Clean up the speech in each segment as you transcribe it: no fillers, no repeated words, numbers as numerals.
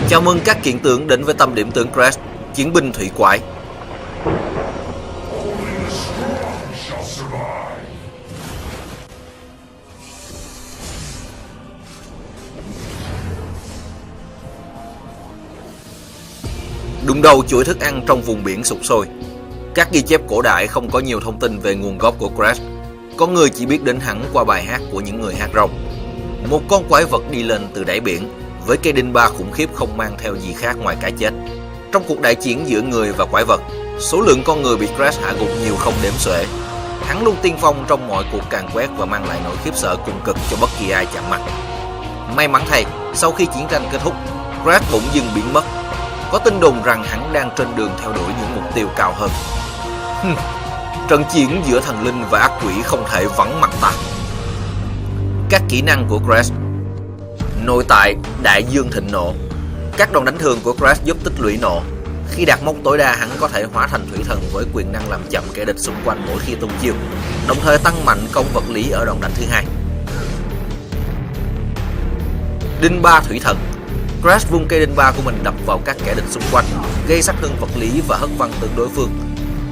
Chào mừng các kiện tướng đến với tâm điểm tướng Crash, chiến binh thủy quái. Đụng đầu chuỗi thức ăn trong vùng biển sục sôi. Các ghi chép cổ đại không có nhiều thông tin về nguồn gốc của Crash. Có người chỉ biết đến hắn qua bài hát của những người hát rong. Một con quái vật đi lên từ đáy biển với cây đinh ba khủng khiếp không mang theo gì khác ngoài cái chết. Trong cuộc đại chiến giữa người và quái vật, số lượng con người bị Crash hạ gục nhiều không đếm xuể. Hắn luôn tiên phong trong mọi cuộc càn quét và mang lại nỗi khiếp sợ cùng cực cho bất kỳ ai chạm mặt. May mắn thay, sau khi chiến tranh kết thúc, Crash bỗng dưng biến mất. Có tin đồn rằng hắn đang trên đường theo đuổi những mục tiêu cao hơn. Trận chiến giữa thần linh và ác quỷ không thể vắng mặt ta. Các kỹ năng của Crash. Nội tại đại dương thịnh nộ. Các đòn đánh thường của Crash giúp tích lũy nộ. Khi đạt mốc tối đa, hắn có thể hóa thành thủy thần với quyền năng làm chậm kẻ địch xung quanh mỗi khi tung chiêu, đồng thời tăng mạnh công vật lý ở đòn đánh thứ hai. Đinh ba thủy thần. Crash vung cây đinh ba của mình đập vào các kẻ địch xung quanh, gây sát thương vật lý và hất văng tướng đối phương.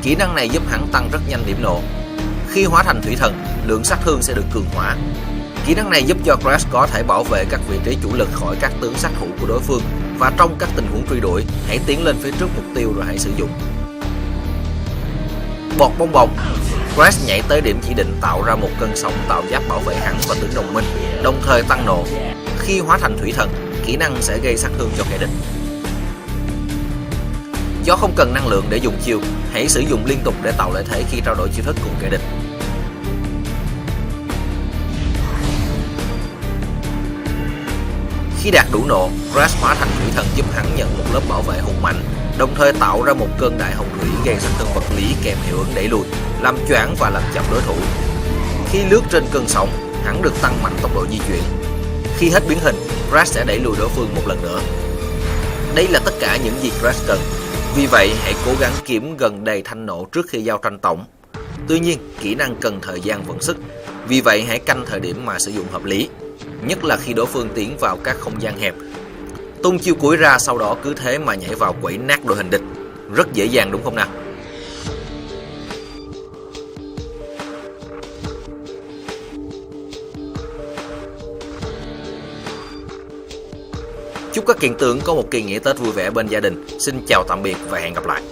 Kỹ năng này giúp hắn tăng rất nhanh điểm nộ. Khi hóa thành thủy thần, lượng sát thương sẽ được cường hóa. Kỹ năng này giúp cho Crash có thể bảo vệ các vị trí chủ lực khỏi các tướng sát thủ của đối phương, và trong các tình huống truy đuổi, hãy tiến lên phía trước mục tiêu rồi hãy sử dụng. Bọt bong bóng. Crash nhảy tới điểm chỉ định tạo ra một cơn sóng tạo giáp bảo vệ hắn và tướng đồng minh, đồng thời tăng nộ. Khi hóa thành thủy thần, kỹ năng sẽ gây sát thương cho kẻ địch. Do không cần năng lượng để dùng chiêu, hãy sử dụng liên tục để tạo lợi thế khi trao đổi chiêu thức cùng kẻ địch. Khi đạt đủ nộ, Crash hóa thành thủy thần giúp hắn nhận một lớp bảo vệ hùng mạnh, đồng thời tạo ra một cơn đại hồng thủy gây sát thương vật lý kèm hiệu ứng đẩy lùi, làm choáng và làm chậm đối thủ. Khi lướt trên cơn sóng, hắn được tăng mạnh tốc độ di chuyển. Khi hết biến hình, Crash sẽ đẩy lùi đối phương một lần nữa. Đây là tất cả những gì Crash cần. Vì vậy, hãy cố gắng kiếm gần đầy thanh nộ trước khi giao tranh tổng. Tuy nhiên, kỹ năng cần thời gian vận sức. Vì vậy, hãy canh thời điểm mà sử dụng hợp lý, nhất là khi đối phương tiến vào các không gian hẹp. Tung chiêu cuối ra, sau đó cứ thế mà nhảy vào quẩy nát đội hình địch. Rất dễ dàng đúng không nào? Chúc các kiện tướng có một kỳ nghỉ Tết vui vẻ bên gia đình. Xin chào tạm biệt và hẹn gặp lại.